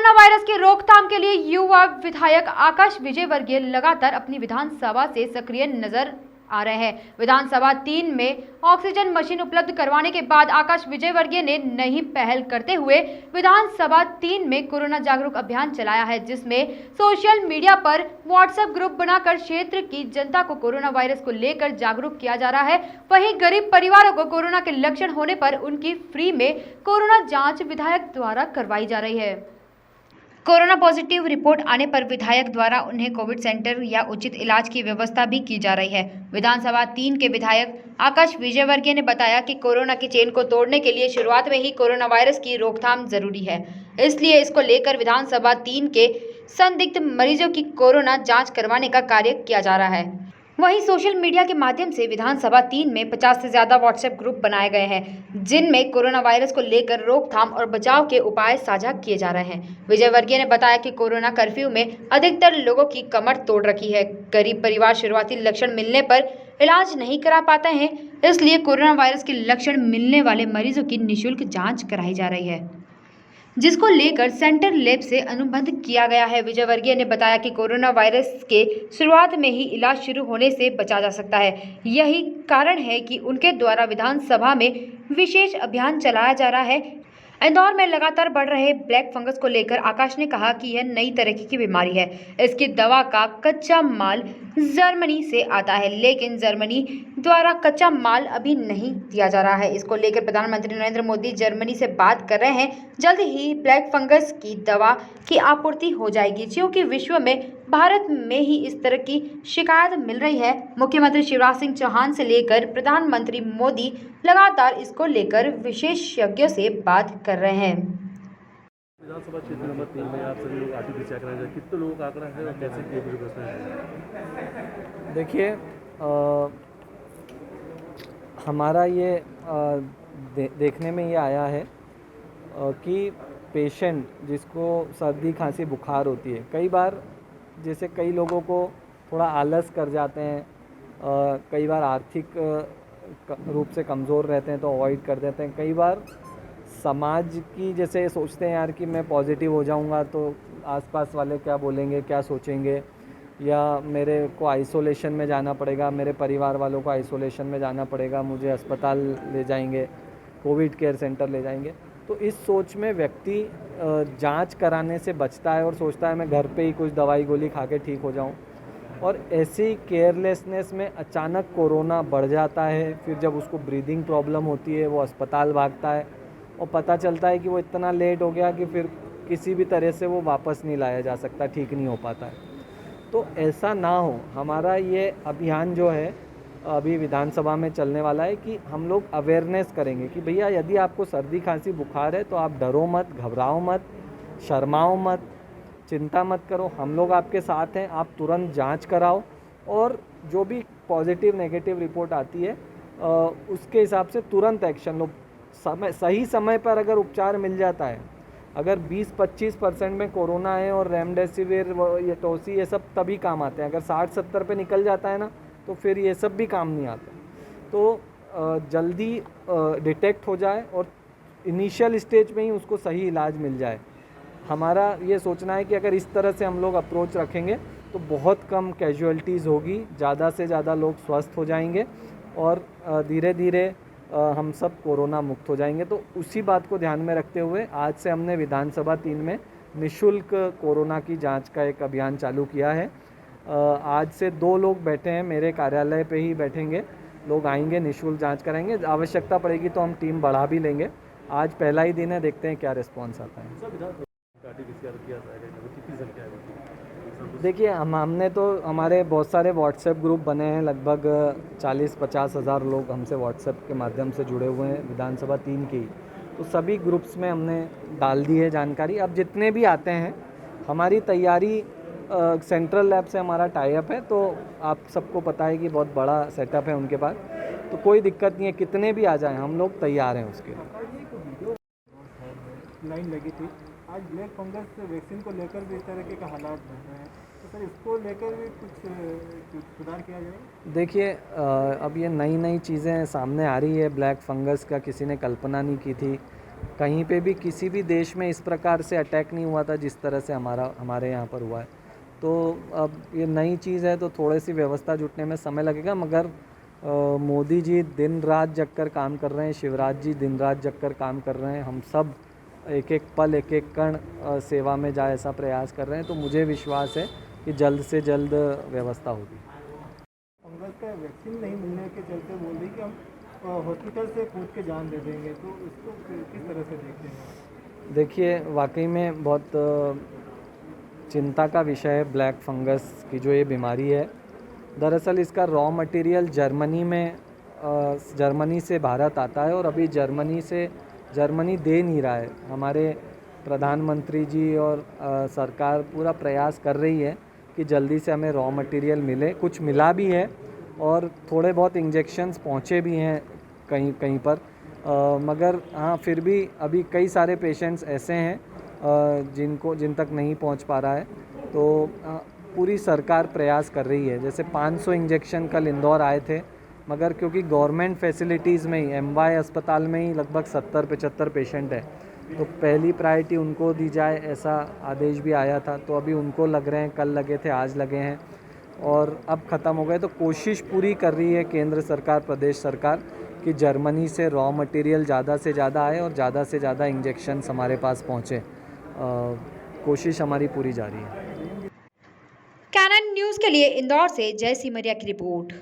Corona virus की रोकथाम के लिए युवा विधायक आकाश विजयवर्गीय लगातार अपनी विधानसभा से सक्रिय नजर आ रहे हैं। विधानसभा 3 में ऑक्सीजन मशीन उपलब्ध करवाने के बाद आकाश विजयवर्गीय ने नई पहल करते हुए विधानसभा 3 में कोरोना जागरूक अभियान चलाया है, जिसमें सोशल मीडिया पर व्हाट्सएप ग्रुप बनाकर क्षेत्र की जनता को कोरोना वायरस को लेकर जागरूक किया जा रहा है। वहीं गरीब परिवारों को कोरोना के लक्षण होने पर उनकी फ्री में कोरोना जाँच विधायक द्वारा करवाई जा रही है। कोरोना पॉजिटिव रिपोर्ट आने पर विधायक द्वारा उन्हें कोविड सेंटर या उचित इलाज की व्यवस्था भी की जा रही है। विधानसभा 3 के विधायक आकाश विजयवर्गीय ने बताया कि कोरोना की चेन को तोड़ने के लिए शुरुआत में ही कोरोना वायरस की रोकथाम जरूरी है, इसलिए इसको लेकर विधानसभा 3 के संदिग्ध मरीजों की कोरोना जाँच करवाने का कार्य किया जा रहा है। वहीं सोशल मीडिया के माध्यम से विधानसभा 3 में 50 से ज्यादा व्हाट्सएप ग्रुप बनाए गए हैं, जिनमें कोरोना वायरस को लेकर रोकथाम और बचाव के उपाय साझा किए जा रहे हैं। विजयवर्गीय ने बताया कि कोरोना कर्फ्यू में अधिकतर लोगों की कमर तोड़ रखी है। गरीब परिवार शुरुआती लक्षण मिलने पर इलाज नहीं करा पाते हैं, इसलिए कोरोना वायरस के लक्षण मिलने वाले मरीजों की निःशुल्क जाँच कराई जा रही है, जिसको लेकर सेंटर लैब से अनुबंध किया गया है। विजयवर्गीय ने बताया कि कोरोना वायरस के शुरुआत में ही इलाज शुरू होने से बचा जा सकता है। यही कारण है कि उनके द्वारा विधानसभा में विशेष अभियान चलाया जा रहा है। इंदौर में लगातार बढ़ रहे ब्लैक फंगस को लेकर आकाश ने कहा कि यह नई तरह की बीमारी है। इसकी दवा का कच्चा माल जर्मनी से आता है, लेकिन जर्मनी द्वारा कच्चा माल अभी नहीं दिया जा रहा है। इसको लेकर प्रधानमंत्री नरेंद्र मोदी जर्मनी से बात कर रहे हैं। जल्द ही ब्लैक फंगस की दवा की आपूर्ति हो जाएगी, क्योंकि विश्व में भारत में ही इस तरह की शिकायत मिल रही है। मुख्यमंत्री शिवराज सिंह चौहान से लेकर प्रधानमंत्री मोदी लगातार इसको लेकर विशेषज्ञों से बात कर रहे हैं। विधानसभा क्षेत्र नंबर 3 में आप सभी लोग आरटी-पीसीआर कराने जाए, कितने लोगों का आंकड़ा है और कैसे किए व्यवस्था है? देखिए, हमारा ये देखने में ये आया है कि पेशेंट जिसको सर्दी खांसी बुखार होती है, कई बार जैसे कई लोगों को थोड़ा आलस कर जाते हैं, कई बार आर्थिक रूप से कमज़ोर रहते हैं तो अवॉइड कर देते हैं। कई बार समाज की जैसे सोचते हैं यार कि मैं पॉजिटिव हो जाऊंगा तो आसपास वाले क्या बोलेंगे, क्या सोचेंगे, या मेरे को आइसोलेशन में जाना पड़ेगा, मेरे परिवार वालों को आइसोलेशन में जाना पड़ेगा, मुझे अस्पताल ले जाएंगे, कोविड केयर सेंटर ले जाएंगे। तो इस सोच में व्यक्ति जांच कराने से बचता है और सोचता है मैं घर पे ही कुछ दवाई गोली खा के ठीक हो जाऊं, और ऐसी केयरलेसनेस में अचानक कोरोना बढ़ जाता है। फिर जब उसको ब्रीदिंग प्रॉब्लम होती है, वो अस्पताल भागता है और पता चलता है कि वो इतना लेट हो गया कि फिर किसी भी तरह से वो वापस नहीं लाया जा सकता, ठीक नहीं हो पाता है। तो ऐसा ना हो, हमारा ये अभियान जो है अभी विधानसभा में चलने वाला है कि हम लोग अवेयरनेस करेंगे कि भैया यदि आपको सर्दी खांसी बुखार है तो आप डरो मत, घबराओ मत, शर्माओ मत, चिंता मत करो, हम लोग आपके साथ हैं। आप तुरंत जांच कराओ और जो भी पॉजिटिव नेगेटिव रिपोर्ट आती है उसके हिसाब से तुरंत एक्शन लो। सही समय पर अगर उपचार मिल जाता है, अगर 20-25% में कोरोना है और रेमडेसिविर, ये टोसी, ये सब तभी काम आते हैं। अगर 60-70 पे निकल जाता है ना तो फिर ये सब भी काम नहीं आता। तो जल्दी डिटेक्ट हो जाए और इनिशियल स्टेज में ही उसको सही इलाज मिल जाए। हमारा ये सोचना है कि अगर इस तरह से हम लोग अप्रोच रखेंगे तो बहुत कम कैजुअलिटीज़ होगी, ज़्यादा से ज़्यादा लोग स्वस्थ हो जाएंगे और धीरे धीरे हम सब कोरोना मुक्त हो जाएंगे। तो उसी बात को ध्यान में रखते हुए आज से हमने विधानसभा 3 में निःशुल्क कोरोना की जांच का एक अभियान चालू किया है। आज से 2 लोग बैठे हैं, मेरे कार्यालय पे ही बैठेंगे, लोग आएंगे, निःशुल्क जांच कराएंगे। आवश्यकता पड़ेगी तो हम टीम बढ़ा भी लेंगे। आज पहला ही दिन है, देखते हैं क्या रिस्पॉन्स आता है। देखिए, हमने तो हमारे बहुत सारे व्हाट्सएप ग्रुप बने हैं, लगभग 40-50 हज़ार लोग हमसे व्हाट्सएप के माध्यम से जुड़े हुए हैं विधानसभा 3 की। तो सभी ग्रुप्स में हमने डाल दी है जानकारी। अब जितने भी आते हैं, हमारी तैयारी सेंट्रल लैब से हमारा टाई अप है, तो आप सबको पता है कि बहुत बड़ा सेटअप है उनके पास, तो कोई दिक्कत नहीं है, कितने भी आ जाएं हम लोग तैयार हैं उसके लिए। लाइन लगी थी आज ब्लैक फंगस वैक्सीन को लेकर भी इस तरह के हालात बन रहे हैं, तो सर इसको लेकर भी कुछ सुधार किया जाए? देखिए, अब ये नई नई चीज़ें सामने आ रही है। ब्लैक फंगस का किसी ने कल्पना नहीं की थी कहीं पे भी किसी भी देश में इस प्रकार से अटैक नहीं हुआ था जिस तरह से हमारे यहाँ पर हुआ है। तो अब ये नई चीज़ है तो थोड़ी सी व्यवस्था जुटने में समय लगेगा, मगर मोदी जी दिन रात जग कर काम कर रहे हैं, शिवराज जी दिन रात जग कर काम कर रहे हैं, हम सब एक एक पल एक एक कण सेवा में जाए ऐसा प्रयास कर रहे हैं। तो मुझे विश्वास है कि जल्द से जल्द व्यवस्था होगी। फंगस का वैक्सीन नहीं मिलने के चलते बोल रही कि हम हॉस्पिटल से कूद के जान दे देंगे, तो इसको किस तरह से देखते हैं? देखिए, वाकई में बहुत चिंता का विषय है ब्लैक फंगस की जो ये बीमारी है। दरअसल इसका रॉ मटेरियल जर्मनी से भारत आता है और अभी जर्मनी दे नहीं रहा है। हमारे प्रधानमंत्री जी और सरकार पूरा प्रयास कर रही है कि जल्दी से हमें रॉ मटेरियल मिले। कुछ मिला भी है और थोड़े बहुत इंजेक्शन्स पहुँचे भी हैं कहीं कहीं पर, मगर हाँ फिर भी अभी कई सारे पेशेंट्स ऐसे हैं जिन तक नहीं पहुंच पा रहा है। तो पूरी सरकार प्रयास कर रही है। जैसे 500 इंजेक्शन कल इंदौर आए थे, मगर क्योंकि गवर्नमेंट फैसिलिटीज़ में ही एमवाय अस्पताल में ही लगभग 70-75 पेशेंट है, तो पहली प्रायोरिटी उनको दी जाए ऐसा आदेश भी आया था। तो अभी उनको लग रहे हैं, कल लगे थे, आज लगे हैं और अब ख़त्म हो गए। तो कोशिश पूरी कर रही है केंद्र सरकार, प्रदेश सरकार कि जर्मनी से रॉ मटेरियल ज़्यादा से ज़्यादा आए और ज़्यादा से ज़्यादा इंजेक्शन्स हमारे पास पहुँचे। कोशिश हमारी पूरी जारी है। कैनन न्यूज़ के लिए इंदौर से जय सिमरिया की रिपोर्ट।